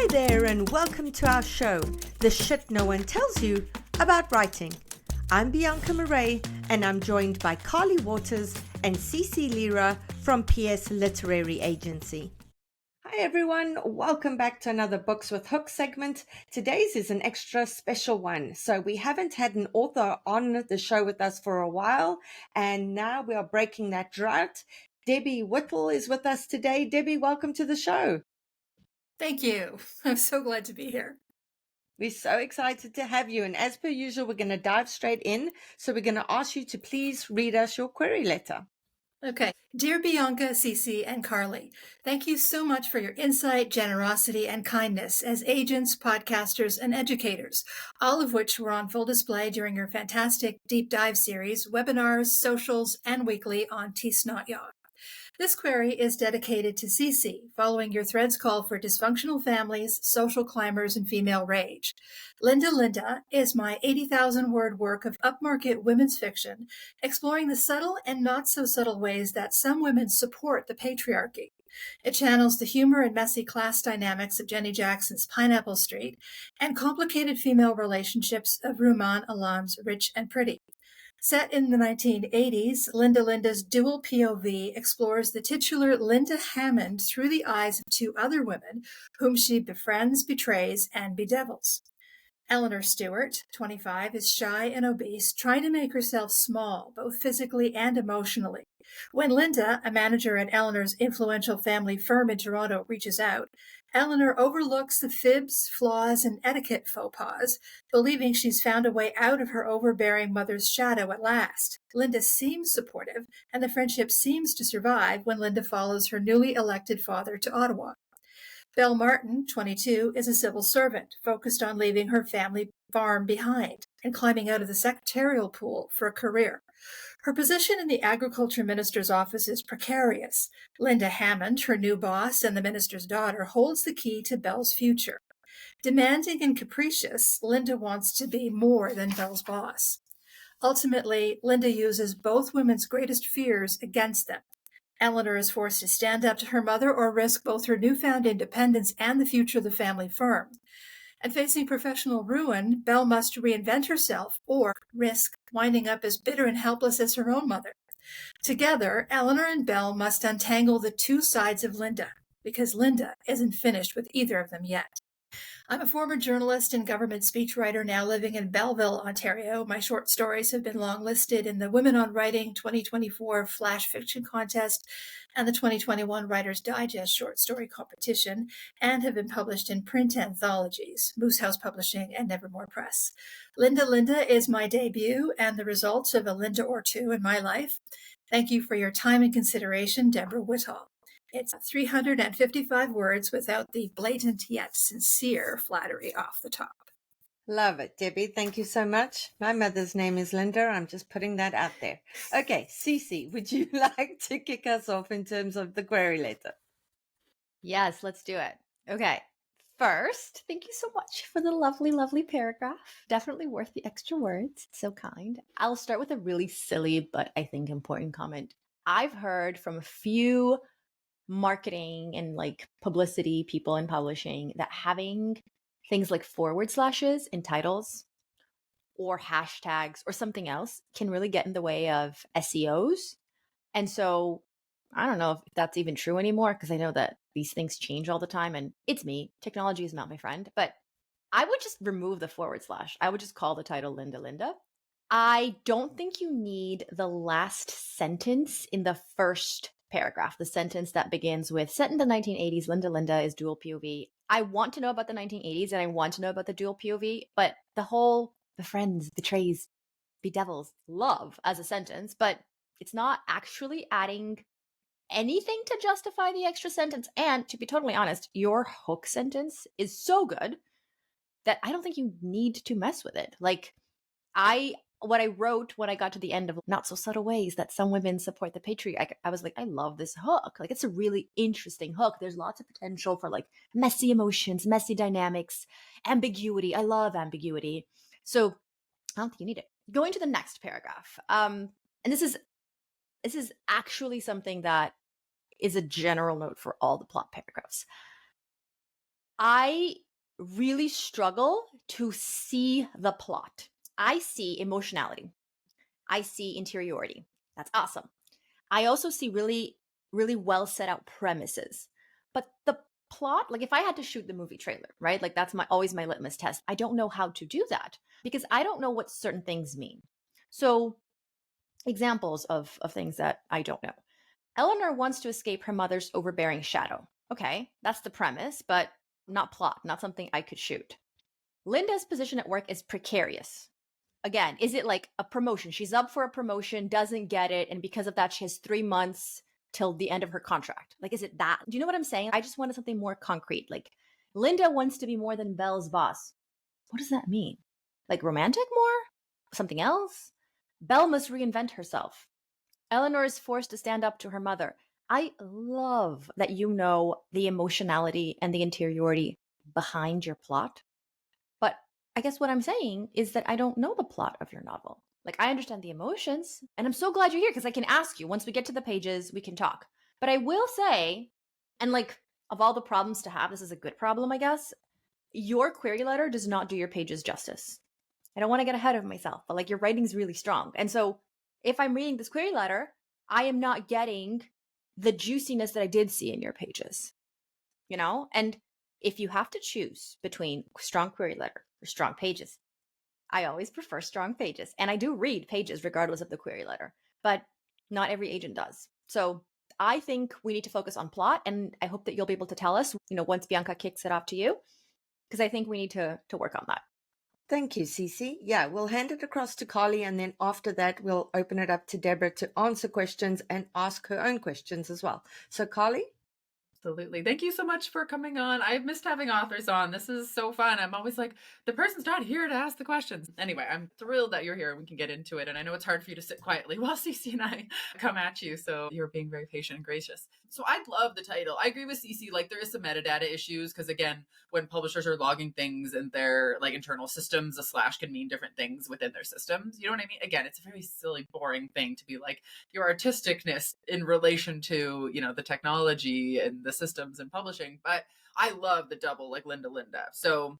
there, and welcome to our show, The Shit No One Tells You About Writing. I'm Bianca Marais, and I'm joined by Carly Watters and CeCe Lyra from PS Literary Agency. Hi everyone, welcome back to another Books with Hook segment. Today's is an extra special one. So we haven't had an author on the show with us for a while, and now we are breaking that drought. Debbie Whittall is with us today. Debbie, welcome to the show. Thank you. I'm so glad to be here. We're so excited to have you. And as per usual, we're going to dive straight in. So we're going to ask you to please read us your query letter. Okay. Dear Bianca, CeCe, and Carly, thank you so much for your insight, generosity, and kindness as agents, podcasters, and educators, all of which were on full display during your fantastic deep dive series, webinars, socials, and weekly on T-Snot-Yaw. This query is dedicated to CeCe, following your thread's call for dysfunctional families, social climbers, and female rage. Linda is my 80,000-word work of upmarket women's fiction, exploring the subtle and not so subtle ways that some women support the patriarchy. It channels the humor and messy class dynamics of Jenny Jackson's Pineapple Street and complicated female relationships of Rumaan Alam's Rich and Pretty. Set in the 1980s, Linda's dual POV explores the titular Linda Hammond through the eyes of two other women whom she befriends, betrays, and bedevils. Eleanor Stewart, 25, is shy and obese, trying to make herself small, both physically and emotionally. When Linda, a manager at Eleanor's influential family firm in Toronto, reaches out, Eleanor overlooks the fibs, flaws, and etiquette faux pas, believing she's found a way out of her overbearing mother's shadow at last. Linda seems supportive, and the friendship seems to survive when Linda follows her newly elected father to Ottawa. Belle Martin, 22, is a civil servant focused on leaving her family farm behind and climbing out of the secretarial pool for a career. Her position in the agriculture minister's office is precarious. Linda Hammond, her new boss and the minister's daughter, holds the key to Belle's future. Demanding and capricious, Linda wants to be more than Belle's boss. Ultimately, Linda uses both women's greatest fears against them. Eleanor is forced to stand up to her mother or risk both her newfound independence and the future of the family firm. And facing professional ruin, Belle must reinvent herself or risk winding up as bitter and helpless as her own mother. Together, Eleanor and Belle must untangle the two sides of Linda, because Linda isn't finished with either of them yet. I'm a former journalist and government speechwriter now living in Belleville, Ontario. My short stories have been longlisted in the Women on Writing 2024 Flash Fiction Contest and the 2021 Writer's Digest Short Story Competition, and have been published in print anthologies, Moose House Publishing and Nevermore Press. Linda is my debut and the results of a Linda or two in my life. Thank you for your time and consideration, Debbie Whittall. It's 355 words without the blatant yet sincere flattery off the top. Love it, Debbie. Thank you so much. My mother's name is Linda. I'm just putting that out there. Okay, CeCe, would you like to kick us off in terms of the query letter? Yes, let's do it. Okay. First, thank you so much for the lovely, lovely paragraph. Definitely worth the extra words. So kind. I'll start with a really silly, but I think important comment. I've heard from a few marketing and like publicity people in publishing that having things like forward slashes in titles or hashtags or something else can really get in the way of SEOs. And so I don't know if that's even true anymore, because I know that these things change all the time and it's me. Technology is not my friend, but I would just remove the forward slash. I would just call the title Linda. I don't think you need the last sentence in the first paragraph, the sentence that begins with, set in the 1980s, Linda is dual POV. I want to know about the 1980s and I want to know about the dual POV, but the whole befriends, betrays, bedevils, love as a sentence, but it's not actually adding anything to justify the extra sentence. And to be totally honest, your hook sentence is so good that I don't think you need to mess with it. Like what I wrote when I got to the end of Not So Subtle Ways That Some Women Support the Patriarchy, I was like, I love this hook. Like, it's a really interesting hook. There's lots of potential for like messy emotions, messy dynamics, ambiguity. I love ambiguity. So I don't think you need it. Going to the next paragraph. And this is actually something that is a general note for all the plot paragraphs. I really struggle to see the plot. I see emotionality. I see interiority. That's awesome. I also see really, really well set out premises. But the plot, like if I had to shoot the movie trailer, right? Like that's always my litmus test. I don't know how to do that because I don't know what certain things mean. So examples of things that I don't know. Eleanor wants to escape her mother's overbearing shadow. Okay, that's the premise, but not plot, not something I could shoot. Linda's position at work is precarious. Again, is it like a promotion? She's up for a promotion, doesn't get it, and because of that, she has 3 months till the end of her contract. Like, is it that? Do you know what I'm saying? I just wanted something more concrete. Like, Linda wants to be more than Belle's boss. What does that mean? Like, romantic more? Something else? Belle must reinvent herself. Eleanor is forced to stand up to her mother. I love that you know the emotionality and the interiority behind your plot. But I guess what I'm saying is that I don't know the plot of your novel. Like, I understand the emotions, and I'm so glad you're here because I can ask you. Once we get to the pages, we can talk. But I will say, and like, of all the problems to have, this is a good problem, I guess. Your query letter does not do your pages justice. I don't want to get ahead of myself, but like, your writing's really strong. And so if I'm reading this query letter, I am not getting the juiciness that I did see in your pages, you know? And if you have to choose between strong query letter or strong pages, I always prefer strong pages. And I do read pages regardless of the query letter, but not every agent does. So I think we need to focus on plot. And I hope that you'll be able to tell us, you know, once Bianca kicks it off to you, because I think we need to work on that. Thank you, CeCe. Yeah, we'll hand it across to Carly, and then after that, we'll open it up to Deborah to answer questions and ask her own questions as well. So, Carly? Absolutely. Thank you so much for coming on. I've missed having authors on. This is so fun. I'm always like, the person's not here to ask the questions. Anyway, I'm thrilled that you're here and we can get into it. And I know it's hard for you to sit quietly while CeCe and I come at you. So you're being very patient and gracious. So I love the title. I agree with CeCe. Like, there is some metadata issues because, again, when publishers are logging things in their like internal systems, a slash can mean different things within their systems. You know what I mean? Again, it's a very silly, boring thing to be like your artisticness in relation to, you know, the technology and the systems and publishing. But I love the double, like Linda. So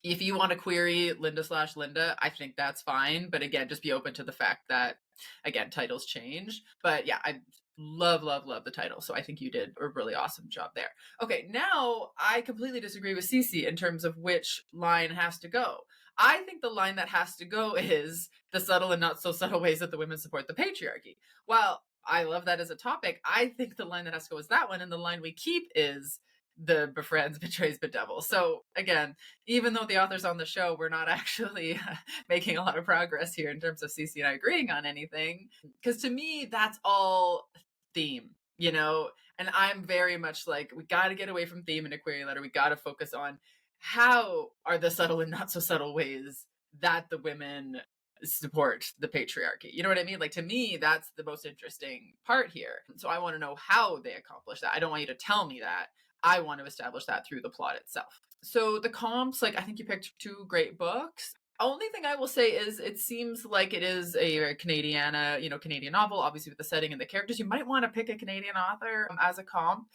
if you want to query Linda/Linda, I think that's fine. But again, just be open to the fact that, again, titles change. But yeah, I love the title. So I think you did a really awesome job there. Okay, now I completely disagree with CeCe in terms of which line has to go. I think the line that has to go is the subtle and not so subtle ways that the women support the patriarchy. Well, I love that as a topic. I think the line that has to go is that one. And the line we keep is the befriends, betrays, bedevils. So again, even though the authors on the show, we're not actually making a lot of progress here in terms of CeCe and I agreeing on anything. Because to me, that's all theme, you know? And I'm very much like, we got to get away from theme in a query letter. We got to focus on how are the subtle and not so subtle ways that the women support the patriarchy. You know what I mean? Like, to me, that's the most interesting part here. So I want to know how they accomplish that. I don't want you to tell me that. I want to establish that through the plot itself. So the comps, like, I think you picked 2 great books. Only thing I will say is it seems like it is a Canadian novel, obviously with the setting and the characters. You might want to pick a Canadian author as a comp.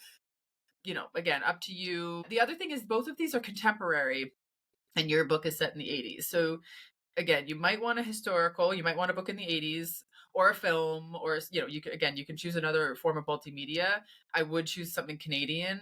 You know, again, up to you. The other thing is both of these are contemporary and your book is set in the 80s. So again, you might want a historical, you might want a book in the 80s or a film, or, you know, you can choose another form of multimedia. I would choose something Canadian.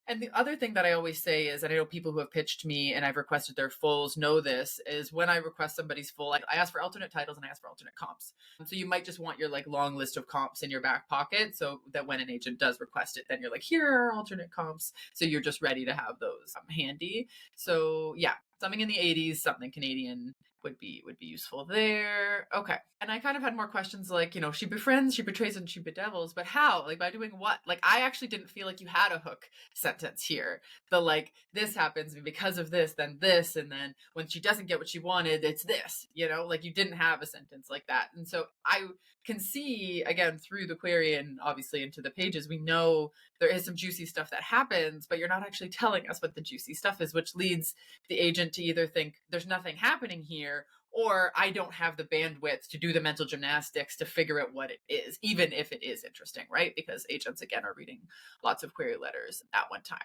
And the other thing that I always say is, and I know people who have pitched me and I've requested their fulls know this, is when I request somebody's full, I ask for alternate titles and I ask for alternate comps. So you might just want your like long list of comps in your back pocket so that when an agent does request it, then you're like, here are alternate comps. So you're just ready to have those handy. So yeah, something in the 80s, something Canadian would be useful there. Okay. And I kind of had more questions like, you know, she befriends, she betrays, and she bedevils, but how? Like, by doing what? Like, I actually didn't feel like you had a hook sentence here. The like, this happens because of this, then this, and then when she doesn't get what she wanted, it's this, you know, like you didn't have a sentence like that. And so I can see, again, through the query and obviously into the pages, we know there is some juicy stuff that happens, but you're not actually telling us what the juicy stuff is, which leads the agent to either think there's nothing happening here, or I don't have the bandwidth to do the mental gymnastics to figure out what it is, even if it is interesting, right? Because agents, again, are reading lots of query letters at one time.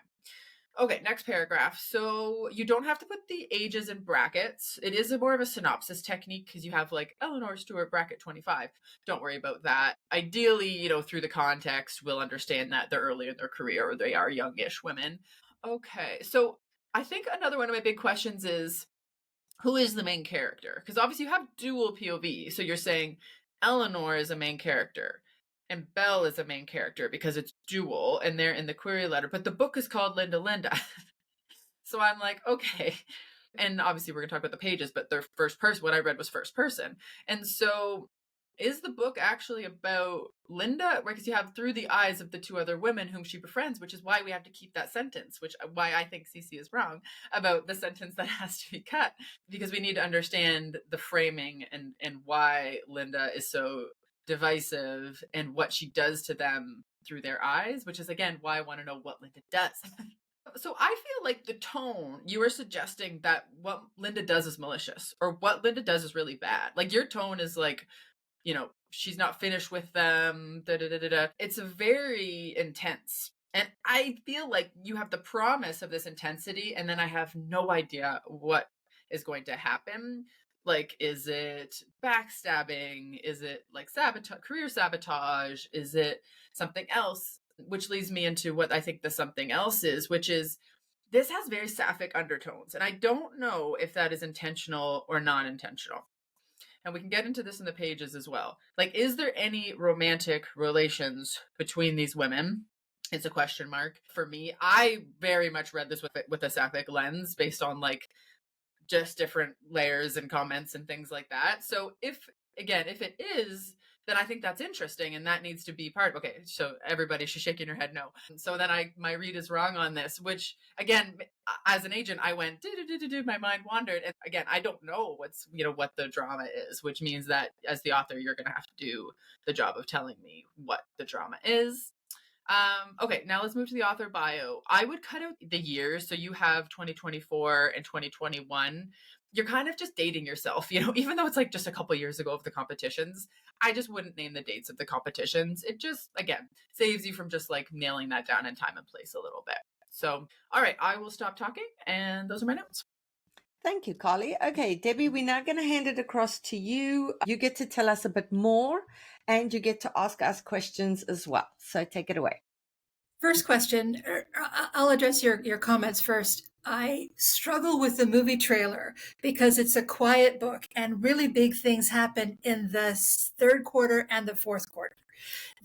Okay, next paragraph. So you don't have to put the ages in brackets. It is more of a synopsis technique because you have like Eleanor Stewart bracket 25. Don't worry about that. Ideally, through the context, we'll understand that they're early in their career or they are youngish women. Okay, so I think another one of my big questions is, who is the main character? Because obviously you have dual POV. So you're saying Eleanor is a main character and Belle is a main character because it's dual and they're in the query letter, but the book is called Linda Linda. So I'm like, okay. And obviously we're going to talk about the pages, but they're first person. What I read was first person. And so is the book actually about Linda? Because you have through the eyes of the two other women whom she befriends, which is why we have to keep that sentence, which why I think CeCe is wrong about the sentence that has to be cut, because we need to understand the framing and why Linda is so divisive and what she does to them through their eyes, which is again why I want to know what Linda does. So I feel like the tone, you were suggesting that what Linda does is malicious or what Linda does is really bad. Like your tone is like, she's not finished with them. Da, da, da, da, da. It's very intense. And I feel like you have the promise of this intensity and then I have no idea what is going to happen. Like, is it backstabbing? Is it like career sabotage? Is it something else? Which leads me into what I think the something else is, which is this has very sapphic undertones. And I don't know if that is intentional or non-intentional. And we can get into this in the pages as well. Like, is there any romantic relations between these women? It's a question mark for me. I very much read this with a sapphic lens based on like just different layers and comments and things like that. So if it is, then I think that's interesting and that needs to be part of, okay, so everybody, she's shaking her head no. So then my read is wrong on this, which again, as an agent, I went, my mind wandered. And again, I don't know what the drama is, which means that as the author, you're going to have to do the job of telling me what the drama is. Okay, now let's move to the author bio. I would cut out the years. So you have 2024 and 2021. You're kind of just dating yourself, even though it's like just a couple years ago of the competitions. I just wouldn't name the dates of the competitions. It just, again, saves you from just like nailing that down in time and place a little bit. So, all right, I will stop talking. And those are my notes. Thank you, Carly. Okay, Debbie, we're now going to hand it across to you. You get to tell us a bit more and you get to ask us questions as well. So take it away. First question, I'll address your comments first. I struggle with the movie trailer because it's a quiet book and really big things happen in the third quarter and the fourth quarter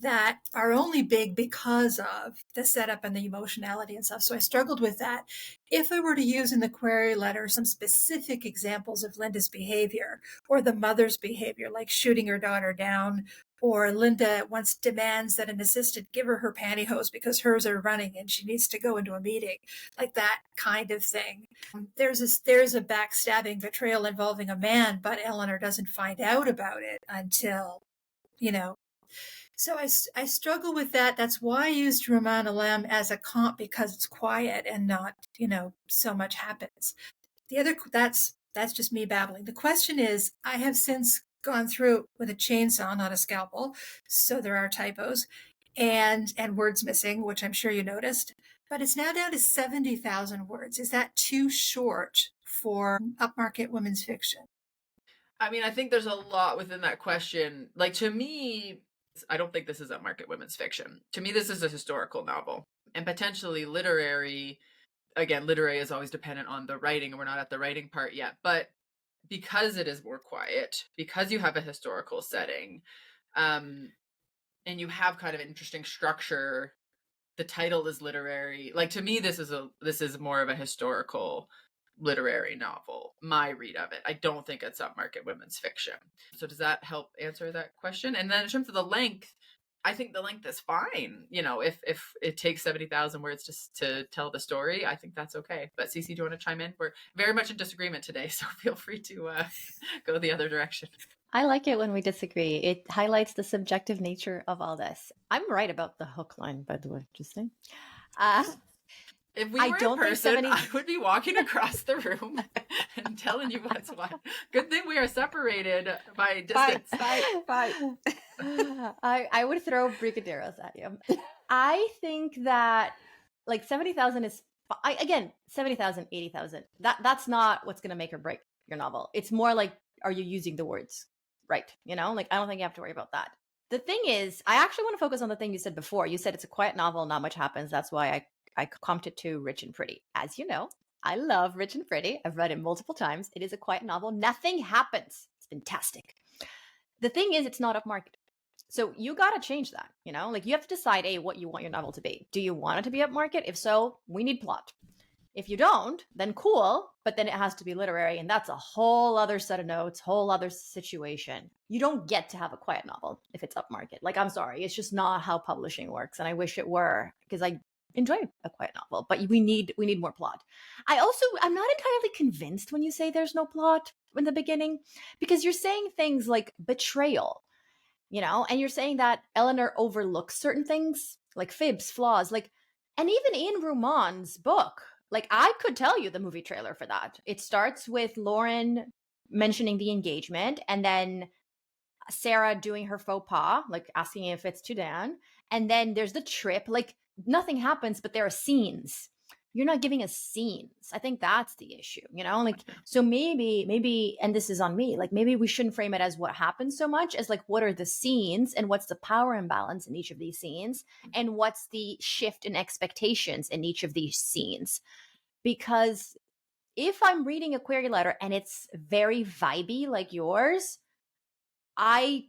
that are only big because of the setup and the emotionality and stuff. So I struggled with that. If I were to use in the query letter some specific examples of Linda's behavior or the mother's behavior, like shooting her daughter down, or Linda once demands that an assistant give her pantyhose because hers are running and she needs to go into a meeting, like that kind of thing. There's a backstabbing betrayal involving a man, but Eleanor doesn't find out about it until, So I struggle with that. That's why I used Roman Alem as a comp, because it's quiet and not, so much happens. That's just me babbling. The question is, I have since gone through with a chainsaw, not a scalpel, so there are typos and words missing, which I'm sure you noticed. But it's now down to 70,000 words. Is that too short for upmarket women's fiction? I mean, I think there's a lot within that question. Like, to me, I don't think this is upmarket women's fiction. To me, this is a historical novel and potentially literary. Again, literary is always dependent on the writing, and we're not at the writing part yet. But because it is more quiet, because you have a historical setting, and you have kind of an interesting structure, the title is literary. Like, to me, this is more of a historical literary novel, my read of it. I don't think it's upmarket women's fiction. So does that help answer that question? And then in terms of the length, I think the length is fine. If it takes 70,000 words to tell the story, I think that's okay. But CeCe, do you want to chime in? We're very much in disagreement today, so feel free to go the other direction. I like it when we disagree. It highlights the subjective nature of all this. I'm right about the hook line, by the way, just saying. If we were in person, I would be walking across the room and telling you what's what. Good thing we are separated by distance. Bye. I would throw brigadeiros at you. I think that like 70,000 is Again, 70,000, 80,000. That's not what's going to make or break your novel. It's more like, are you using the words right? You know, like I don't think you have to worry about that. The thing is, I actually want to focus on the thing you said before. You said it's a quiet novel, not much happens. That's why I comped it to Rich and Pretty. As you know, I love Rich and Pretty. I've read it multiple times. It is a quiet novel. Nothing happens. It's fantastic. The thing is, it's not upmarket. So you got to change that, you know, like you have to decide, what you want your novel to be. Do you want it to be upmarket? If so, we need plot. If you don't, then cool, but then it has to be literary, and that's a whole other set of notes, whole other situation. You don't get to have a quiet novel if it's upmarket. Like, I'm sorry, it's just not how publishing works, and I wish it were, because I enjoy a quiet novel, but we need more plot. I'm not entirely convinced when you say there's no plot in the beginning, because you're saying things like betrayal, you know, and you're saying that Eleanor overlooks certain things, like fibs, flaws, like, and even in Rumon's book, like I could tell you the movie trailer for that. It starts with Lauren mentioning the engagement, and then Sarah doing her faux pas, like asking if it's to Dan. And then there's the trip, like nothing happens, but there are scenes. You're not giving us scenes. I think that's the issue, you know, like, so maybe, and this is on me, like maybe we shouldn't frame it as what happens so much as like, what are the scenes and what's the power imbalance in each of these scenes? And what's the shift in expectations in each of these scenes? Because if I'm reading a query letter and it's very vibey like yours, I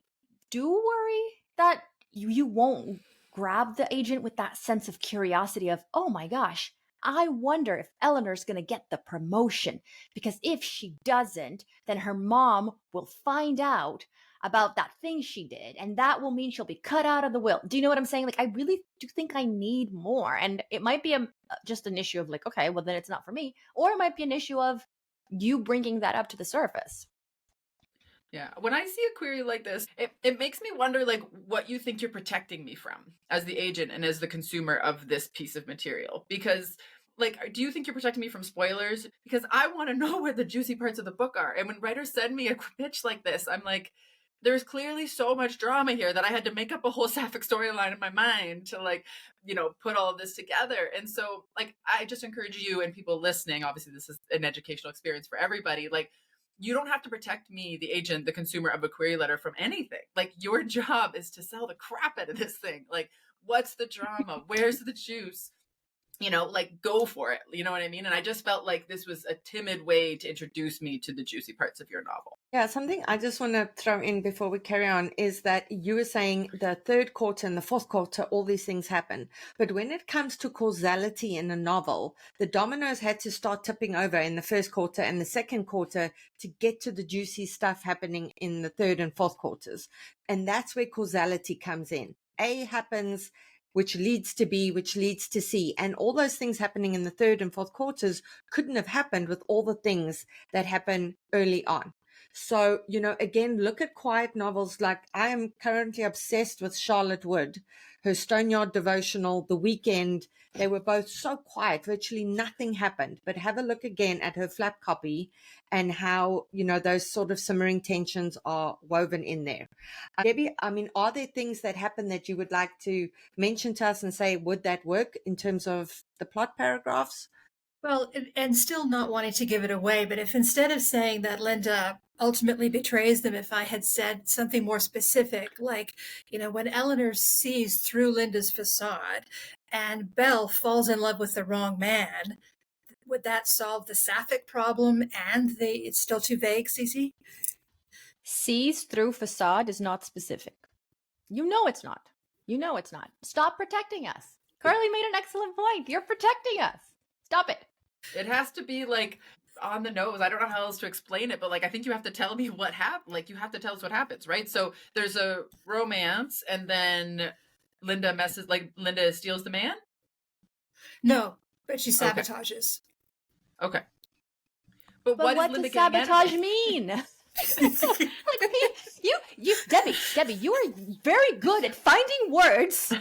do worry that you won't grab the agent with that sense of curiosity of, oh my gosh, I wonder if Eleanor's going to get the promotion, because if she doesn't, then her mom will find out about that thing she did, and that will mean she'll be cut out of the will. Do you know what I'm saying? Like, I really do think I need more, and it might be just an issue of like, okay, well then it's not for me, or it might be an issue of you bringing that up to the surface. Yeah. When I see a query like this, it makes me wonder like what you think you're protecting me from as the agent and as the consumer of this piece of material. Because like, do you think you're protecting me from spoilers? Because I want to know where the juicy parts of the book are. And when writers send me a pitch like this, I'm like, there's clearly so much drama here that I had to make up a whole sapphic storyline in my mind to like, you know, put all of this together. And so like, I just encourage you and people listening, obviously this is an educational experience for everybody. Like, you don't have to protect me, the agent, the consumer of a query letter, from anything. Like, your job is to sell the crap out of this thing. Like, what's the drama? Where's the juice? You know, like, go for it. You know what I mean? And I just felt like this was a timid way to introduce me to the juicy parts of your novel. Yeah, something I just want to throw in before we carry on is that you were saying the third quarter and the fourth quarter, all these things happen. But when it comes to causality in a novel, the dominoes had to start tipping over in the first quarter and the second quarter to get to the juicy stuff happening in the third and fourth quarters. And that's where causality comes in. A happens, which leads to B, which leads to C. And all those things happening in the third and fourth quarters couldn't have happened with all the things that happen early on. So, you know, again, look at quiet novels. Like, I am currently obsessed with Charlotte Wood, her Stoneyard devotional, The Weekend. They were both so quiet, virtually nothing happened. But have a look again at her flap copy and how, you know, those sort of simmering tensions are woven in there. Debbie, I mean, are there things that happen that you would like to mention to us and say, would that work in terms of the plot paragraphs? Well, and still not wanting to give it away, but if instead of saying that Linda ultimately betrays them, if I had said something more specific, like, you know, when Eleanor sees through Linda's facade and Belle falls in love with the wrong man, would that solve the sapphic problem? And it's still too vague, CeCe? Sees through facade is not specific. You know it's not. You know it's not. Stop protecting us. Carly made an excellent point. You're protecting us. Stop it. It has to be like on the nose. I don't know how else to explain it, but like, I think you have to tell me what happened. Like, you have to tell us what happens, right? So there's a romance, and then Linda steals the man? No, but she sabotages. Okay. But what is does Linda sabotage mean? Like, Debbie, you are very good at finding words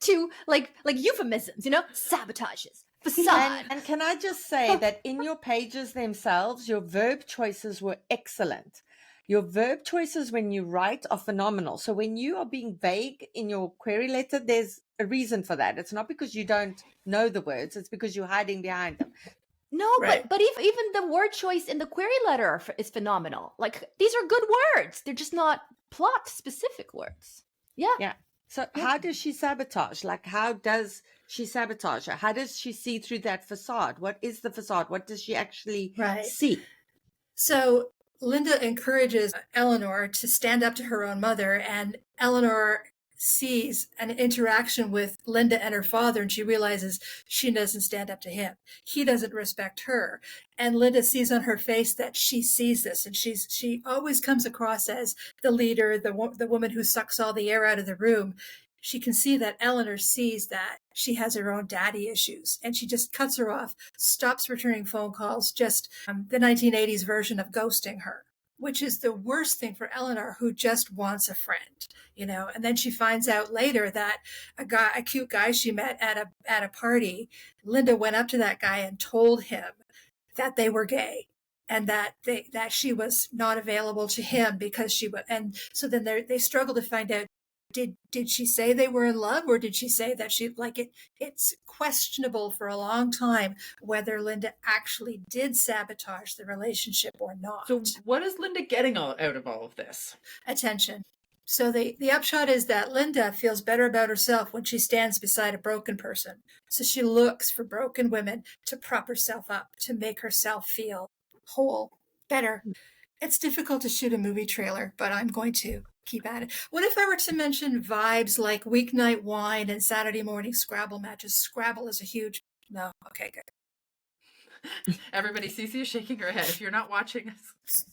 to like euphemisms, you know, sabotages, facade. And can I just say that in your pages themselves, your verb choices were excellent. Your verb choices when you write are phenomenal. So when you are being vague in your query letter, there's a reason for that. It's not because you don't know the words, it's because you're hiding behind them. No, Right. but even the word choice in the query letter is phenomenal. Like, these are good words. They're just not plot specific words. Yeah. So how does she sabotage? Like, how does she sabotage her? How does she see through that facade? What is the facade? What does she actually see? So Linda encourages Eleanor to stand up to her own mother, and Eleanor sees an interaction with Linda and her father, and she realizes she doesn't stand up to him. He doesn't respect her. And Linda sees on her face that she sees this, and she always comes across as the leader, the woman who sucks all the air out of the room. She can see that Eleanor sees that she has her own daddy issues, and she just cuts her off, stops returning phone calls, just the 1980s version of ghosting her, which is the worst thing for Eleanor, who just wants a friend, And then she finds out later that a cute guy she met at a party, Linda went up to that guy and told him that they were gay, and that she was not available to him because she was. And so then they struggle to find out, did she say they were in love, or did she say that she like it? It's questionable for a long time whether Linda actually did sabotage the relationship or not. So what is Linda getting out of all of this? Attention. So the upshot is that Linda feels better about herself when she stands beside a broken person. So she looks for broken women to prop herself up, to make herself feel whole, better. It's difficult to shoot a movie trailer, but I'm going to keep at it. What if I were to mention vibes like weeknight wine and Saturday morning Scrabble matches? Scrabble is a huge... No? Okay, good. Everybody, CeCe is shaking her head. If you're not watching us...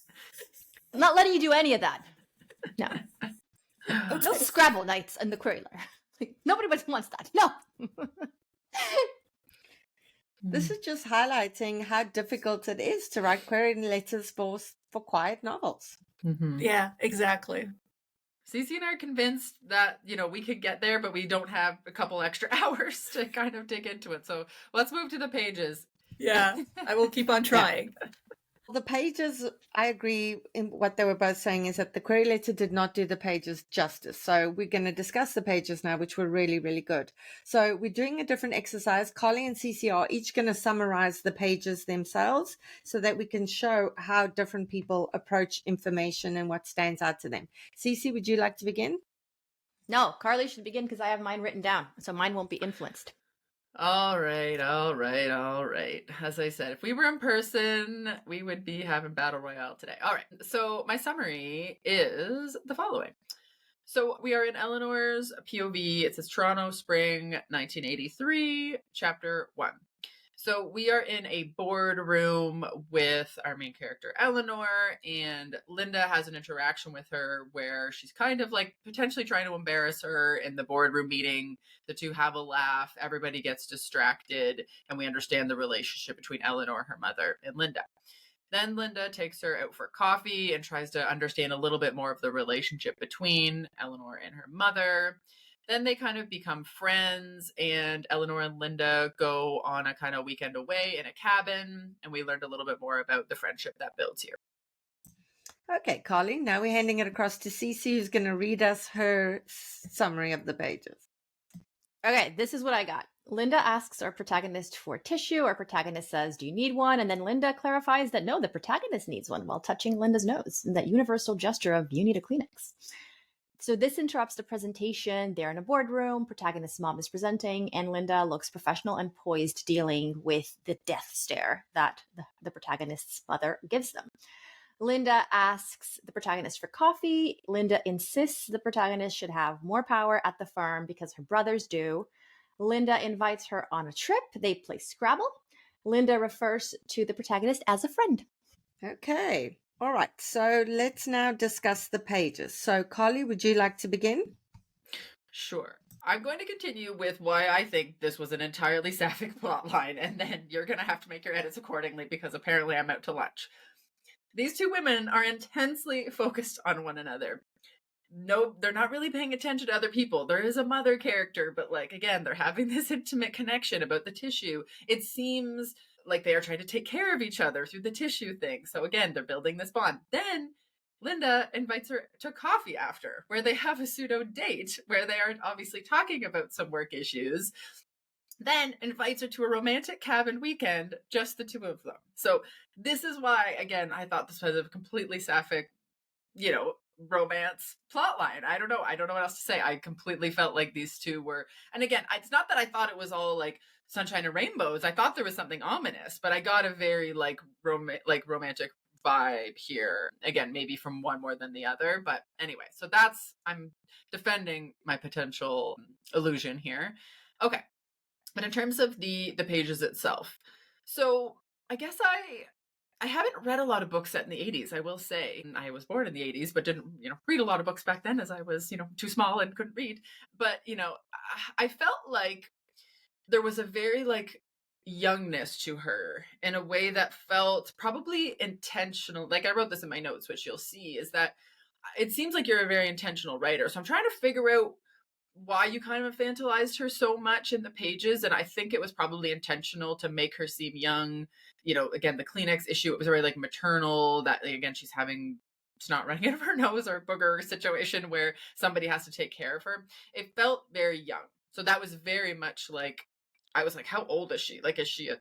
I'm not letting you do any of that. No. Okay. No Scrabble nights in the query letter. Like, nobody wants that. No. This is just highlighting how difficult it is to write query letters for quiet novels. Mm-hmm. Yeah, exactly. CeCe and I are convinced that, we could get there, but we don't have a couple extra hours to kind of dig into it. So let's move to the pages. Yeah, I will keep on trying. The pages, I agree in what they were both saying, is that the query letter did not do the pages justice. So we're going to discuss the pages now, which were really, really good. So we're doing a different exercise. Carly and CeCe are each going to summarize the pages themselves so that we can show how different people approach information and what stands out to them. CeCe, would you like to begin? No, Carly should begin because I have mine written down, so mine won't be influenced. All right. As I said, if we were in person, we would be having Battle Royale today. All right. So my summary is the following. So we are in Eleanor's POV. It says Toronto, spring 1983, chapter 1. So we are in a boardroom with our main character, Eleanor, and Linda has an interaction with her where she's kind of like potentially trying to embarrass her in the boardroom meeting. The two have a laugh, everybody gets distracted, and we understand the relationship between Eleanor, her mother, and Linda. Then Linda takes her out for coffee and tries to understand a little bit more of the relationship between Eleanor and her mother. Then they kind of become friends, and Eleanor and Linda go on a kind of weekend away in a cabin, and we learned a little bit more about the friendship that builds here. Okay, Carly, now we're handing it across to CeCe, who's going to read us her summary of the pages. Okay, this is what I got. Linda asks our protagonist for tissue. Our protagonist says, "Do you need one?" And then Linda clarifies that no, the protagonist needs one while touching Linda's nose, and that universal gesture of "you need a Kleenex." So this interrupts the presentation. They're in a boardroom. Protagonist's mom is presenting, and Linda looks professional and poised, dealing with the death stare that the protagonist's mother gives them. Linda asks the protagonist for coffee. Linda insists the protagonist should have more power at the firm because her brothers do. Linda invites her on a trip. They play Scrabble. Linda refers to the protagonist as a friend. Okay. All right. So let's now discuss the pages. So Carly, would you like to begin? Sure. I'm going to continue with why I think this was an entirely sapphic plotline, and then you're going to have to make your edits accordingly because apparently I'm out to lunch. These two women are intensely focused on one another. No, they're not really paying attention to other people. There is a mother character, but again, they're having this intimate connection about the tissue. It seems like they are trying to take care of each other through the tissue thing. So again, they're building this bond. Then Linda invites her to coffee after, where they have a pseudo date, where they are obviously talking about some work issues, then invites her to a romantic cabin weekend, just the two of them. So this is why, again, I thought this was a completely sapphic, romance plotline. I don't know what else to say. I completely felt like these two were, and again, it's not that I thought it was all like sunshine and rainbows. I thought there was something ominous, but I got a very romantic vibe here. Again, maybe from one more than the other, but anyway, so I'm defending my potential illusion here. Okay. But in terms of the pages itself, so I guess I haven't read a lot of books set in the 80s, I will say. I was born in the 80s, but didn't, read a lot of books back then as I was, too small and couldn't read. But, I felt like there was a very youngness to her in a way that felt probably intentional. Like I wrote this in my notes, which you'll see is that it seems like you're a very intentional writer. So I'm trying to figure out why you kind of infantilized her so much in the pages. And I think it was probably intentional to make her seem young. Again, the Kleenex issue, it was very maternal, that again, she's having snot running out of her nose or booger situation where somebody has to take care of her. It felt very young. So that was very much I was like, how old is she? Is she a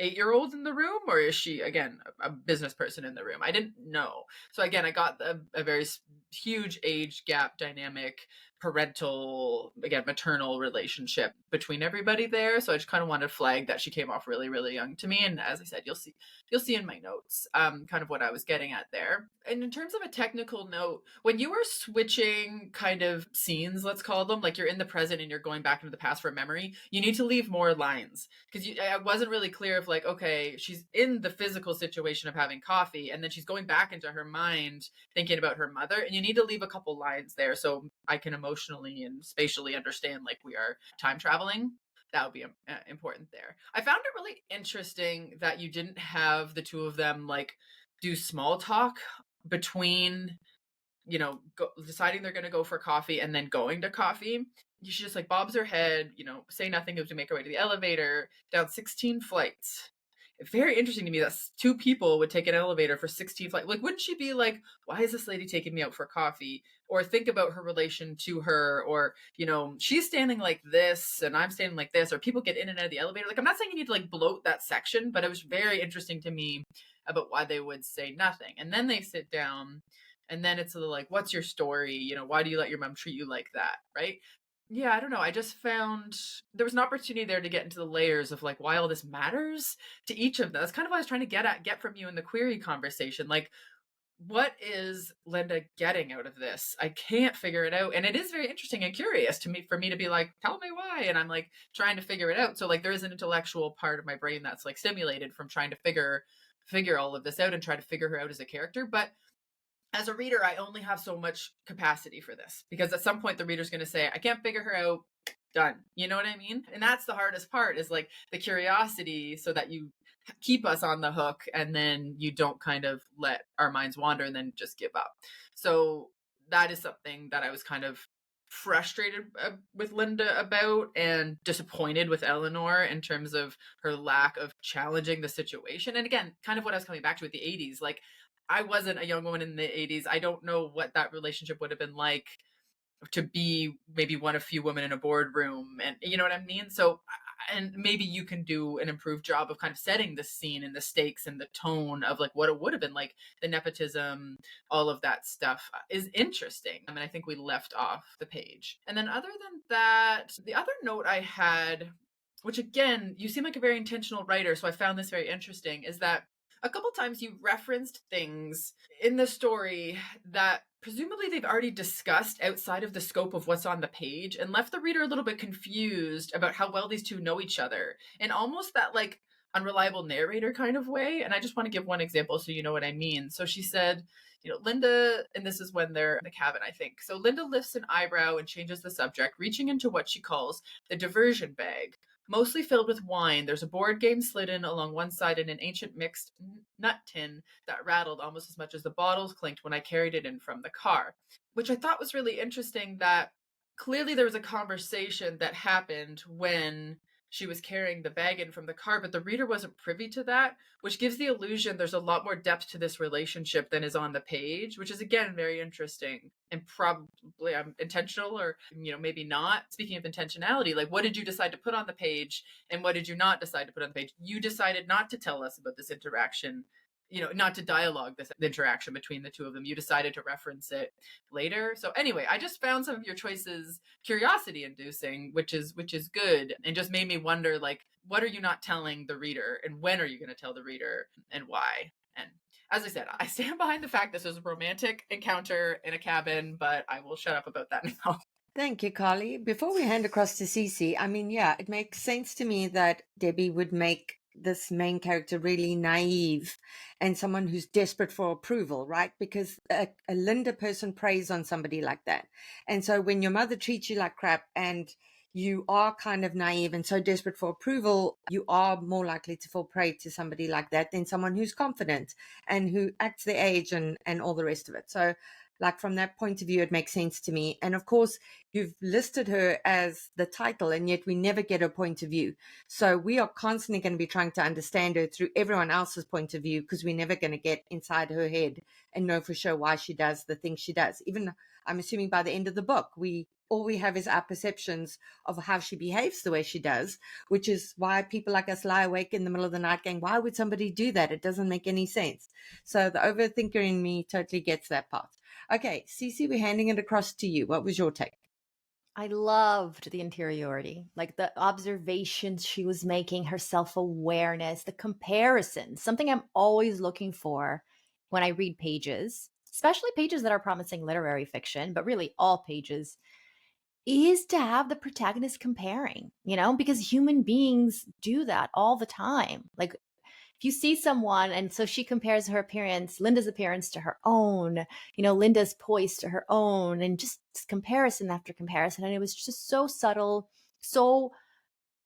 8-year-old in the room, or is she again a business person in the room? I didn't know. So again, I got a very huge age gap dynamic, parental, again, maternal relationship between everybody there. So I just kind of wanted to flag that she came off really, really young to me. And as I said, you'll see in my notes kind of what I was getting at there. And in terms of a technical note, when you were switching kind of scenes, let's call them, like you're in the present and you're going back into the past for a memory, you need to leave more lines, because I wasn't really clear of okay, she's in the physical situation of having coffee and then she's going back into her mind thinking about her mother, and you need to leave a couple lines there so I can emotionally and spatially understand we are time traveling. That would be important there. I found it really interesting that you didn't have the two of them do small talk between deciding they're going to go for coffee and then going to coffee. She just bobs her head, say nothing as we make our way to the elevator, down 16 flights. Very interesting to me that two people would take an elevator for 16 flights. Wouldn't she be why is this lady taking me out for coffee? Or think about her relation to her, or, she's standing like this and I'm standing like this, or people get in and out of the elevator. I'm not saying you need to bloat that section, but it was very interesting to me about why they would say nothing. And then they sit down, and then it's what's your story? Why do you let your mom treat you like that? Right? Yeah, I don't know. I just found there was an opportunity there to get into the layers of why all this matters to each of them. That's kind of what I was trying to get from you in the query conversation. What is Linda getting out of this? I can't figure it out. And it is very interesting and curious for me to be tell me why. And I'm trying to figure it out. So there is an intellectual part of my brain that's stimulated from trying to figure all of this out and try to figure her out as a character. But as a reader, I only have so much capacity for this, because at some point the reader's going to say, I can't figure her out. Done. You know what I mean? And that's the hardest part, is the curiosity, so that you keep us on the hook and then you don't kind of let our minds wander and then just give up. So that is something that I was kind of frustrated with Linda about, and disappointed with Eleanor in terms of her lack of challenging the situation. And again, kind of what I was coming back to with the 80s, I wasn't a young woman in the 80s. I don't know what that relationship would have been like to be maybe one of few women in a boardroom, and you know what I mean? So, and maybe you can do an improved job of kind of setting the scene and the stakes and the tone of what it would have been like. The nepotism, all of that stuff is interesting. I mean, I think we left off the page. And then other than that, the other note I had, which again, you seem like a very intentional writer, so I found this very interesting, is that a couple times you referenced things in the story that presumably they've already discussed outside of the scope of what's on the page, and left the reader a little bit confused about how well these two know each other, in almost that unreliable narrator kind of way. And I just want to give one example so you know what I mean. So she said, Linda, and this is when they're in the cabin, I think. So Linda lifts an eyebrow and changes the subject, reaching into what she calls the diversion bag. Mostly filled with wine, there's a board game slid in along one side in an ancient mixed nut tin that rattled almost as much as the bottles clinked when I carried it in from the car, which I thought was really interesting, that clearly there was a conversation that happened when she was carrying the bag in from the car, but the reader wasn't privy to that, which gives the illusion there's a lot more depth to this relationship than is on the page, which is again very interesting and probably intentional, or maybe not. Speaking of intentionality, like, what did you decide to put on the page and what did you not decide to put on the page? You decided not to tell us about this interaction, not to dialogue this interaction between the two of them. You decided to reference it later. So anyway, I just found some of your choices curiosity inducing, which is good, and just made me wonder, like, what are you not telling the reader, and when are you going to tell the reader, and why? And as I said, I stand behind the fact this is a romantic encounter in a cabin, but I will shut up about that now. Thank you, Carly. Before we hand across to CeCe, I mean, yeah, it makes sense to me that Debbie would make this main character really naive and someone who's desperate for approval, right? Because a Linda person preys on somebody like that. And so when your mother treats you like crap and you are kind of naive and so desperate for approval, you are more likely to fall prey to somebody like that than someone who's confident and who acts their age and all the rest of it. So like from that point of view, it makes sense to me. And of course, you've listed her as the title, and yet we never get her point of view. So we are constantly going to be trying to understand her through everyone else's point of view, because we're never going to get inside her head and know for sure why she does the things she does. Even, I'm assuming by the end of the book, all we have is our perceptions of how she behaves the way she does, which is why people like us lie awake in the middle of the night going, why would somebody do that? It doesn't make any sense. So the overthinker in me totally gets that part. Okay, CeCe, we're handing it across to you. What was your take? I loved the interiority, like the observations she was making, her self-awareness, the comparisons, something I'm always looking for when I read pages, especially pages that are promising literary fiction, but really all pages, is to have the protagonist comparing, because human beings do that all the time. Like, if you see someone, and so she compares her appearance, Linda's appearance, to her own, Linda's poise to her own, and just comparison after comparison. And it was just so subtle, so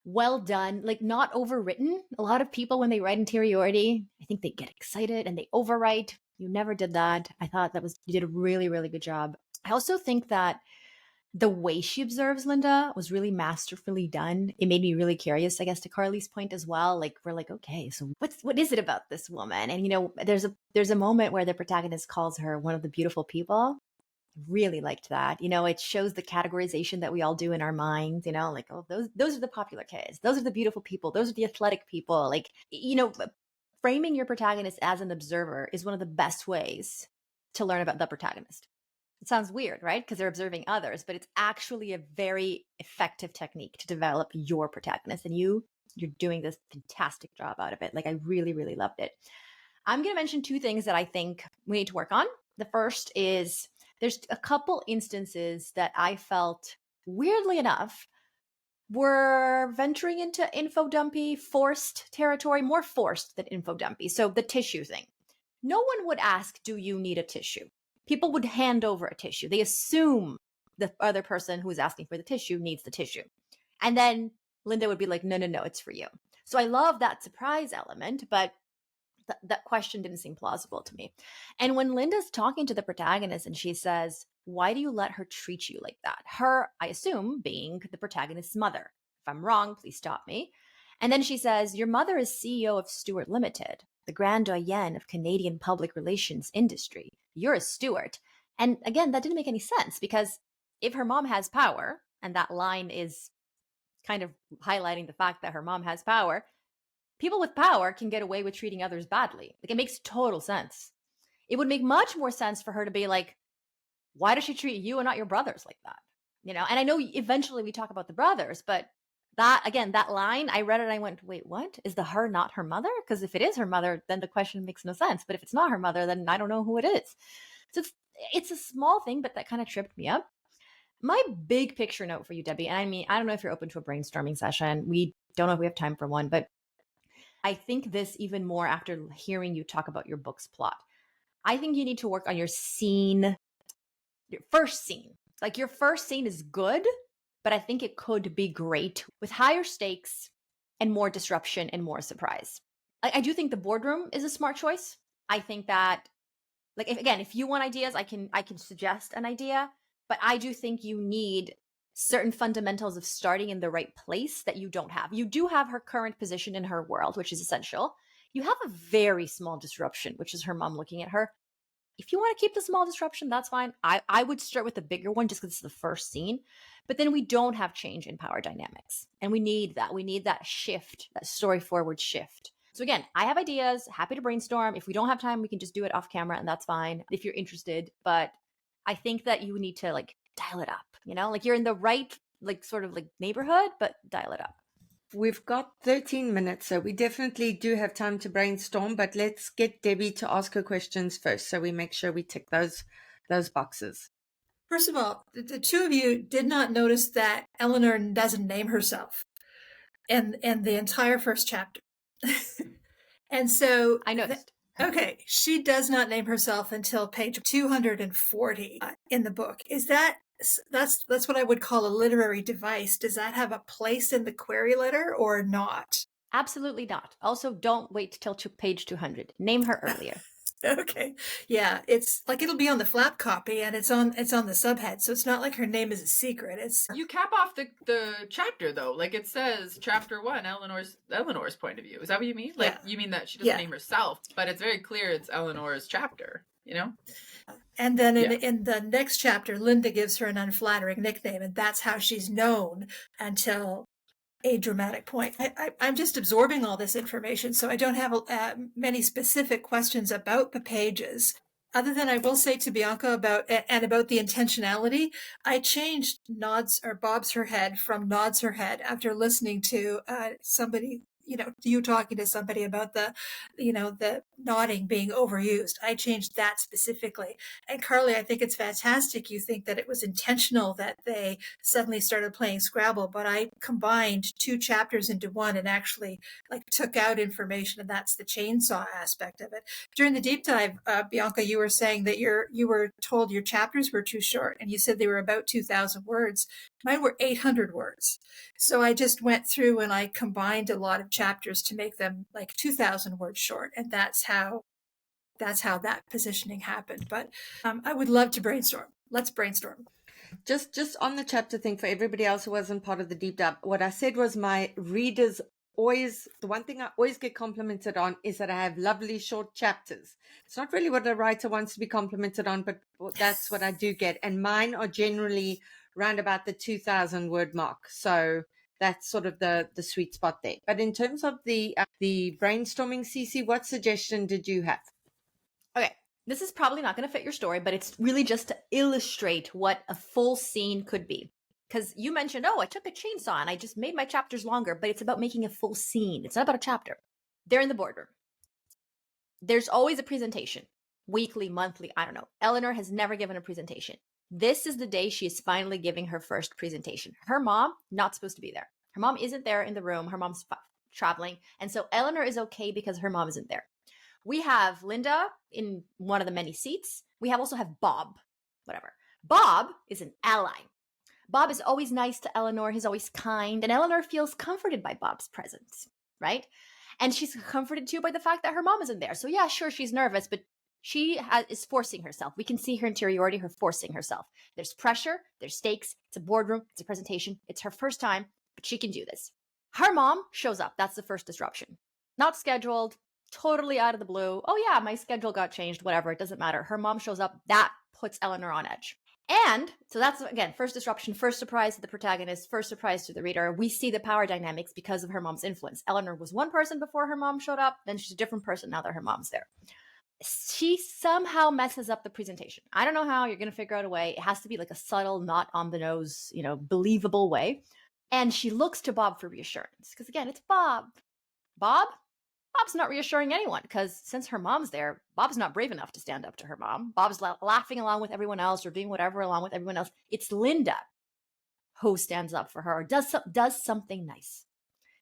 well done, like not overwritten. A lot of people, when they write interiority, I think they get excited and they overwrite. You never did that. I thought you did a really, really good job. I also think that the way she observes Linda was really masterfully done. It made me really curious, I guess, to Carly's point as well. Like, we're like, okay, so what is it about this woman? And there's a moment where the protagonist calls her one of the beautiful people. I really liked that. It shows the categorization that we all do in our minds. Like, oh, those are the popular kids. Those are the beautiful people. Those are the athletic people. Like, framing your protagonist as an observer is one of the best ways to learn about the protagonist. It sounds weird, right? Because they're observing others, but it's actually a very effective technique to develop your protagonist. And you're doing this fantastic job out of it. Like, I really, really loved it. I'm going to mention two things that I think we need to work on. The first is there's a couple instances that I felt, weirdly enough, were venturing into info dumpy, forced territory, more forced than info dumpy. So the tissue thing. No one would ask, do you need a tissue? People would hand over a tissue. They assume the other person who is asking for the tissue needs the tissue. And then Linda would be like, no, it's for you. So I love that surprise element, but that question didn't seem plausible to me. And when Linda's talking to the protagonist and she says, why do you let her treat you like that? Her, I assume, being the protagonist's mother. If I'm wrong, please stop me. And then she says, your mother is CEO of Stewart Limited, the grand doyenne of Canadian public relations industry. You're a steward. And again, that didn't make any sense, because if her mom has power, and that line is kind of highlighting the fact that her mom has power, people with power can get away with treating others badly. Like, it makes total sense. It would make much more sense for her to be like, why does she treat you and not your brothers like that? And I know eventually we talk about the brothers, but that line, I read it and I went, wait, what? Is the her not her mother? Because if it is her mother, then the question makes no sense. But if it's not her mother, then I don't know who it is. So it's a small thing, but that kind of tripped me up. My big picture note for you, Debbie, and I mean, I don't know if you're open to a brainstorming session. We don't know if we have time for one, but I think this even more after hearing you talk about your book's plot. I think you need to work on your scene, your first scene. Like, your first scene is good, but I think it could be great with higher stakes and more disruption and more surprise. I do think the boardroom is a smart choice. I think that, like, if you want ideas, I can suggest an idea, but I do think you need certain fundamentals of starting in the right place that you don't have. You do have her current position in her world, which is essential. You have a very small disruption, which is her mom looking at her. If you want to keep the small disruption, that's fine. I would start with the bigger one just because it's the first scene. But then we don't have change in power dynamics. And we need that. We need that shift, that story forward shift. So again, I have ideas, happy to brainstorm. If we don't have time, we can just do it off camera and that's fine if you're interested. But I think that you need to like dial it up, you know, like you're in the right, like sort of like neighborhood, but dial it up. We've got 13 minutes, so we definitely do have time to brainstorm, but let's get Debbie to ask her questions first so we make sure we tick those boxes. First of all, the two of you did not notice that Eleanor doesn't name herself in the entire first chapter. And so I noticed. Okay, she does not name herself until page 240 in the book. That's what I would call a literary device. Does that have a place in the query letter or not? Absolutely not. Also, don't wait till page 200. Name her earlier. Okay. Yeah, it's like it'll be on the flap copy and it's on the subhead. So it's not like her name is a secret. It's You cap off the chapter though. Like it says chapter 1, Eleanor's point of view. Is that what you mean? Like you mean that she doesn't name herself, but it's very clear it's Eleanor's chapter, you know? And then in the next chapter, Linda gives her an unflattering nickname, and that's how she's known until a dramatic point. I'm just absorbing all this information, so I don't have many specific questions about the pages. Other than I will say to Bianca about the intentionality, I changed bobs her head from nods her head after listening to somebody, you talking to somebody about the nodding being overused. I changed that specifically. And Carly, I think it's fantastic. You think that it was intentional that they suddenly started playing Scrabble, but I combined 2 chapters into one and actually took out information, and that's the chainsaw aspect of it. During the deep dive, Bianca, you were saying that you were told your chapters were too short, and you said they were about 2,000 words. Mine were 800 words. So I just went through and I combined a lot of chapters to make them 2,000 words short. And that's how that positioning happened. But I would love to brainstorm. Let's brainstorm. Just on the chapter thing, for everybody else who wasn't part of the deep dive, what I said was my readers the one thing I always get complimented on is that I have lovely short chapters. It's not really what a writer wants to be complimented on, but that's what I do get. And mine are generally around about the 2,000 word mark. So that's sort of the sweet spot there. But in terms of the brainstorming, CeCe, what suggestion did you have? Okay, this is probably not going to fit your story, but it's really just to illustrate what a full scene could be. Because you mentioned, I took a chainsaw and I just made my chapters longer, but it's about making a full scene. It's not about a chapter. They're in the boardroom. There's always a presentation, weekly, monthly, I don't know. Eleanor has never given a presentation. This is the day she is finally giving her first presentation. Her mom, not supposed to be there. Her mom isn't there in the room. Her mom's traveling. And so Eleanor is okay because her mom isn't there. We have Linda in one of the many seats. We also have Bob, whatever. Bob is an ally. Bob is always nice to Eleanor. He's always kind. And Eleanor feels comforted by Bob's presence, right? And she's comforted too by the fact that her mom isn't there. So yeah, sure, she's nervous, but she is forcing herself. We can see her interiority, her forcing herself. There's pressure, there's stakes. It's a boardroom, it's a presentation. It's her first time, but she can do this. Her mom shows up. That's the first disruption. Not scheduled, totally out of the blue. Oh yeah, my schedule got changed, whatever. It doesn't matter. Her mom shows up. That puts Eleanor on edge. And so that's, again, first disruption, first surprise to the protagonist, first surprise to the reader. We see the power dynamics because of her mom's influence. Eleanor was one person before her mom showed up. Then she's a different person now that her mom's there. She somehow messes up the presentation. I don't know how. You're going to figure out a way. It has to be like a subtle, not on the nose, believable way. And she looks to Bob for reassurance. Because again, it's Bob. Bob's not reassuring anyone because since her mom's there, Bob's not brave enough to stand up to her mom. Bob's laughing along with everyone else or doing whatever along with everyone else. It's Linda who stands up for her or does something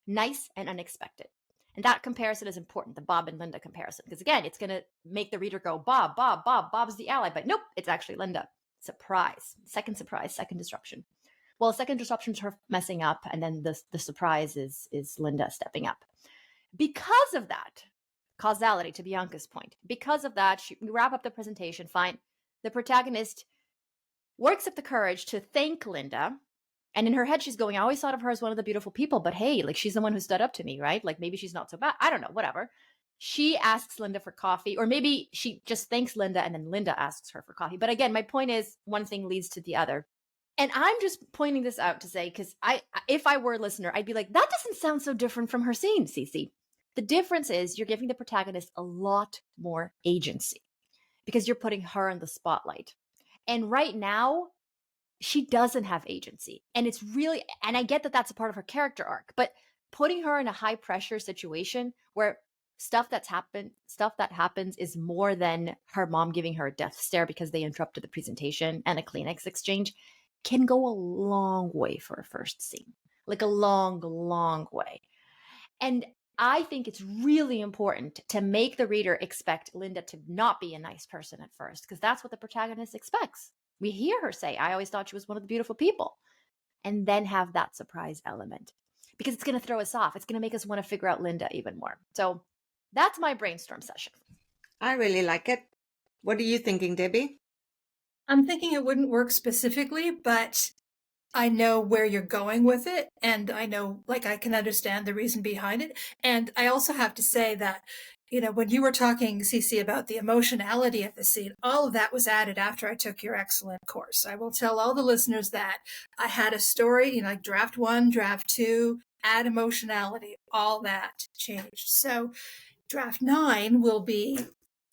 nice and unexpected. And that comparison is important, the Bob and Linda comparison, because again, it's going to make the reader go, Bob's the ally, but nope, it's actually Linda. Surprise, second disruption. Well, the second disruption is her messing up, and then the surprise is Linda stepping up. Because of that, causality to Bianca's point, because of that, we wrap up the presentation, fine. The protagonist works up the courage to thank Linda And in her head, she's going, I always thought of her as one of the beautiful people, but hey, like she's the one who stood up to me, right? Like maybe she's not so bad. I don't know, whatever. She asks Linda for coffee, or maybe she just thanks Linda and then Linda asks her for coffee. But again, my point is one thing leads to the other. And I'm just pointing this out to say, because if I were a listener, I'd be like, that doesn't sound so different from her scene, CeCe. The difference is you're giving the protagonist a lot more agency because you're putting her in the spotlight. And right now, she doesn't have agency. And it's really, and I get that that's a part of her character arc, but putting her in a high pressure situation where stuff that happens is more than her mom giving her a death stare because they interrupted the presentation and a Kleenex exchange can go a long way for a first scene, like a long, long way. And I think it's really important to make the reader expect Linda to not be a nice person at first, because that's what the protagonist expects. We hear her say, I always thought she was one of the beautiful people, and then have that surprise element because it's going to throw us off. It's going to make us want to figure out Linda even more. So that's my brainstorm session. I really like it. What are you thinking, Debbie? I'm thinking it wouldn't work specifically, but I know where you're going with it. And I know, like, I can understand the reason behind it. And I also have to say that, when you were talking, CeCe, about the emotionality of the scene, all of that was added after I took your excellent course. I will tell all the listeners that I had a story, like draft 1, draft 2, add emotionality, all that changed. So draft 9 will be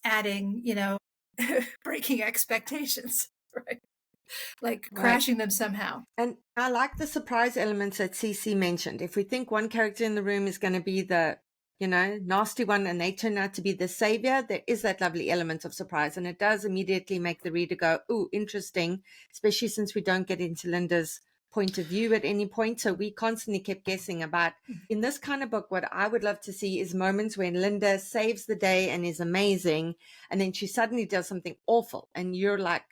adding, breaking expectations, right? Like crashing them somehow. And I like the surprise elements that CeCe mentioned. If we think one character in the room is going to be the, nasty one and they turn out to be the savior, there is that lovely element of surprise. And it does immediately make the reader go, ooh, interesting, especially since we don't get into Linda's point of view at any point. So we constantly kept guessing about, in this kind of book, what I would love to see is moments when Linda saves the day and is amazing. And then she suddenly does something awful. And you're like,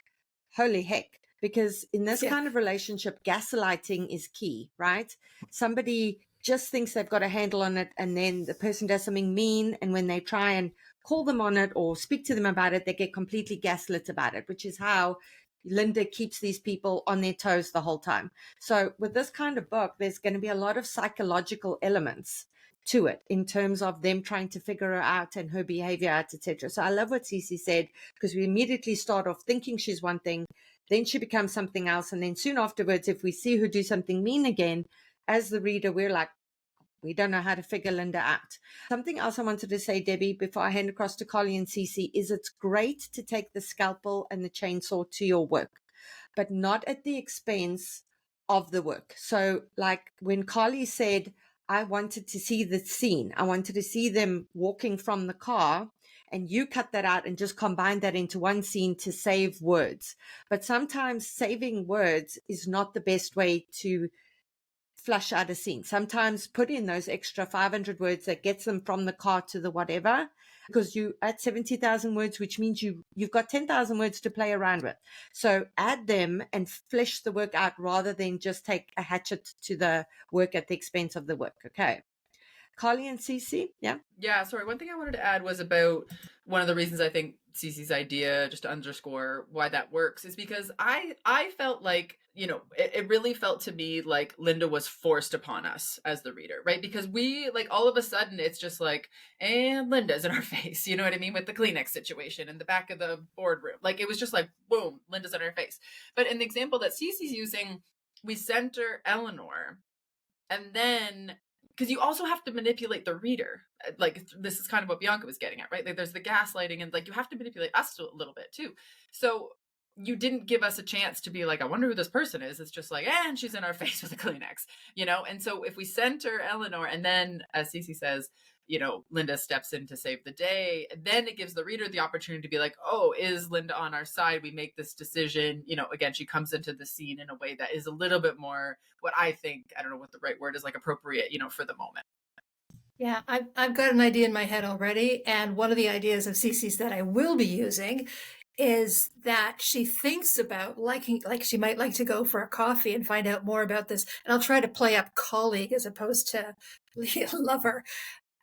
holy heck. Because in this kind of relationship, gaslighting is key, right? Somebody just thinks they've got a handle on it, and then the person does something mean, and when they try and call them on it or speak to them about it, they get completely gaslit about it, which is how Linda keeps these people on their toes the whole time. So with this kind of book, there's going to be a lot of psychological elements to it in terms of them trying to figure her out and her behavior out, etc. So I love what CeCe said, because we immediately start off thinking she's one thing, then she becomes something else. And then soon afterwards, if we see her do something mean again, as the reader, we're like, we don't know how to figure Linda out. Something else I wanted to say, Debbie, before I hand across to Carly and CeCe, is it's great to take the scalpel and the chainsaw to your work, but not at the expense of the work. So like when Carly said, I wanted to see the scene, I wanted to see them walking from the car, and you cut that out and just combine that into one scene to save words. But sometimes saving words is not the best way to flush out a scene. Sometimes put in those extra 500 words that gets them from the car to the whatever, because you at 70,000 words, which means you've got 10,000 words to play around with. So add them and flesh the work out rather than just take a hatchet to the work at the expense of the work. Okay. Carly and CeCe, yeah? Yeah, sorry. One thing I wanted to add was about one of the reasons I think CeCe's idea, just to underscore why that works, is because I felt like, it really felt to me like Linda was forced upon us as the reader, right? Because we, like, all of a sudden, it's just like, and Linda's in our face, you know what I mean? With the Kleenex situation in the back of the boardroom. Like, it was just like, boom, Linda's in our face. But in the example that CeCe's using, we center Eleanor, and then because you also have to manipulate the reader. Like, this is kind of what Bianca was getting at, right? Like, there's the gaslighting, and like you have to manipulate us a little bit too. So you didn't give us a chance to be like, I wonder who this person is. It's just like, and she's in our face with a Kleenex, And so if we center Eleanor, and then as CeCe says, Linda steps in to save the day, then it gives the reader the opportunity to be like, oh, is Linda on our side? We make this decision. Again, she comes into the scene in a way that is a little bit more what I think, I don't know what the right word is, like appropriate, for the moment. Yeah, I've got an idea in my head already. And one of the ideas of CeCe's that I will be using is that she thinks about like she might like to go for a coffee and find out more about this. And I'll try to play up colleague as opposed to lover.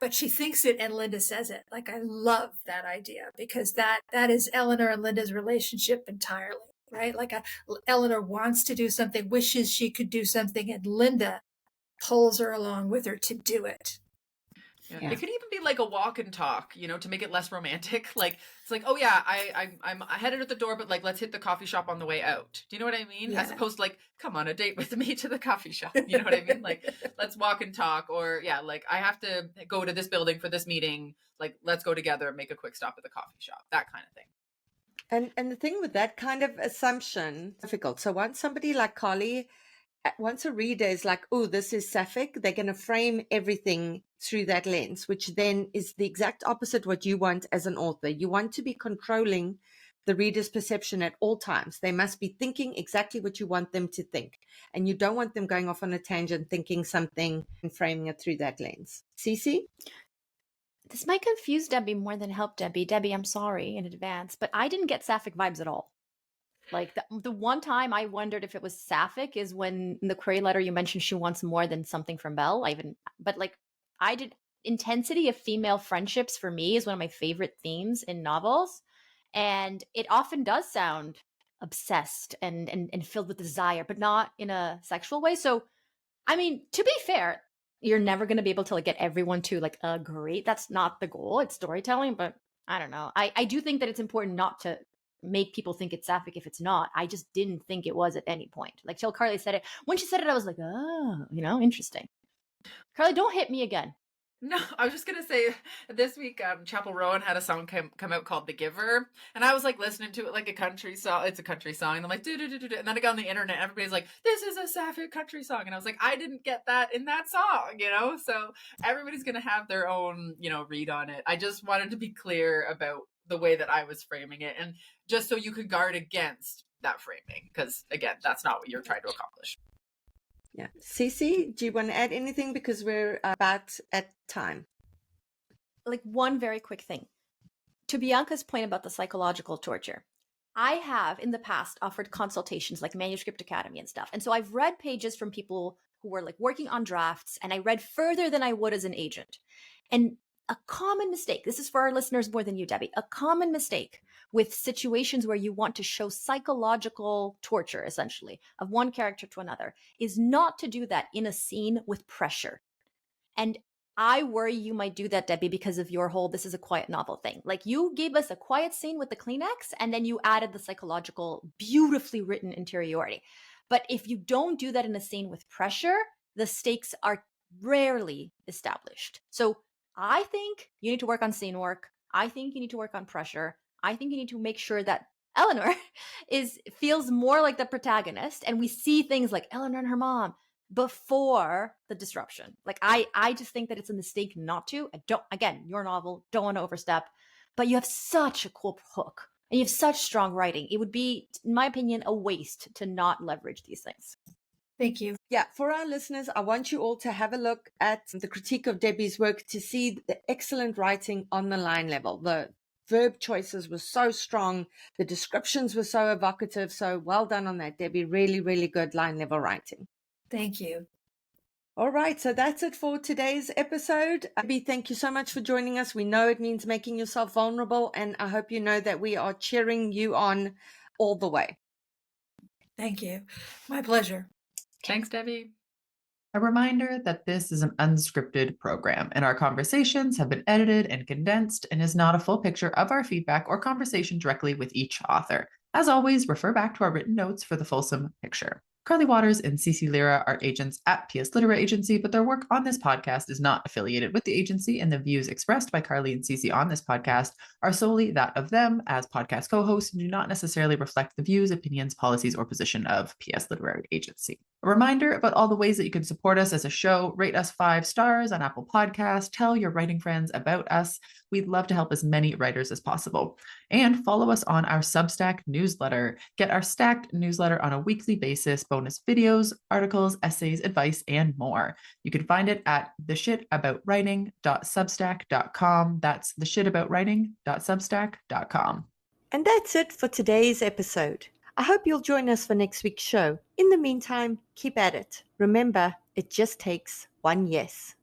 But she thinks it and Linda says it. Like, I love that idea because that is Eleanor and Linda's relationship entirely. right? Like Eleanor wants to do something, wishes she could do something, and Linda pulls her along with her to do it. Yeah. Yeah. It could even be like a walk and talk, to make it less romantic. Like, it's like, oh yeah, I'm headed at the door, but like, let's hit the coffee shop on the way out. Do you know what I mean? Yeah. As opposed to like, come on a date with me to the coffee shop. You know what I mean? Like, let's walk and talk. Or yeah, like I have to go to this building for this meeting. Like, let's go together and make a quick stop at the coffee shop. That kind of thing. And the thing with that kind of assumption, difficult. So once somebody like Carly, once a reader is like, oh, this is sapphic, they're going to frame everything through that lens, which then is the exact opposite what you want as an author. You want to be controlling the reader's perception at all times. They must be thinking exactly what you want them to think. And you don't want them going off on a tangent, thinking something and framing it through that lens. CeCe? This might confuse Debbie more than help Debbie. Debbie, I'm sorry in advance, but I didn't get sapphic vibes at all. Like the one time I wondered if it was sapphic is when in the query letter you mentioned she wants more than something from Belle. Intensity of female friendships for me is one of my favorite themes in novels. And it often does sound obsessed and filled with desire, but not in a sexual way. So, I mean, to be fair, you're never going to be able to like get everyone to like agree. That's not the goal. It's storytelling, but I don't know. I do think that it's important not to make people think it's sapphic if it's not. I just didn't think it was at any point. Like till Carly said it. When she said it, I was like, oh, interesting. Carly, don't hit me again. No, I was just gonna say this week, Chapel Rowan had a song come out called "The Giver," and I was like listening to it like a country song. It's a country song, and I'm like, do, and then I got on the internet, everybody's like, "This is a sapphic country song," and I was like, I didn't get that in that song, So everybody's gonna have their own, read on it. I just wanted to be clear about the way that I was framing it, and just so you could guard against that framing, because again, that's not what you're trying to accomplish. Yeah. CeCe, do you want to add anything? Because we're about at time. Like one very quick thing. To Bianca's point about the psychological torture, I have in the past offered consultations like Manuscript Academy and stuff. And so I've read pages from people who were like working on drafts, and I read further than I would as an agent. And a common mistake, this is for our listeners more than you, Debbie, a common mistake with situations where you want to show psychological torture, essentially, of one character to another, is not to do that in a scene with pressure. And I worry you might do that, Debbie, because of your whole this is a quiet novel thing. Like you gave us a quiet scene with the Kleenex, and then you added the psychological, beautifully written interiority. But if you don't do that in a scene with pressure, the stakes are rarely established. So I think you need to work on scene work. I think you need to work on pressure. I think you need to make sure that Eleanor feels more like the protagonist, and we see things like Eleanor and her mom before the disruption. Like I just think that it's a mistake not to. Again, your novel, don't want to overstep, but you have such a cool hook and you have such strong writing. It would be, in my opinion, a waste to not leverage these things. Thank you. Yeah, for our listeners, I want you all to have a look at the critique of Debbie's work to see the excellent writing on the line level. The verb choices were so strong. The descriptions were so evocative. So well done on that, Debbie. Really, really good line level writing. Thank you. All right. So that's it for today's episode. Debbie, thank you so much for joining us. We know it means making yourself vulnerable, and I hope you know that we are cheering you on all the way. Thank you. My pleasure. Thanks, Debbie. A reminder that this is an unscripted program, and our conversations have been edited and condensed and is not a full picture of our feedback or conversation directly with each author. As always, refer back to our written notes for the fulsome picture. Carly Watters and CeCe Lyra are agents at PS Literary Agency, but their work on this podcast is not affiliated with the agency, and the views expressed by Carly and CeCe on this podcast are solely that of them as podcast co-hosts and do not necessarily reflect the views, opinions, policies, or position of PS Literary Agency. A reminder about all the ways that you can support us as a show: rate us 5 stars on Apple Podcasts, tell your writing friends about us. We'd love to help as many writers as possible. And follow us on our Substack newsletter. Get our stacked newsletter on a weekly basis, bonus videos, articles, essays, advice, and more. You can find it at theshitaboutwriting.substack.com. That's theshitaboutwriting.substack.com. And that's it for today's episode. I hope you'll join us for next week's show. In the meantime, keep at it. Remember, it just takes one yes.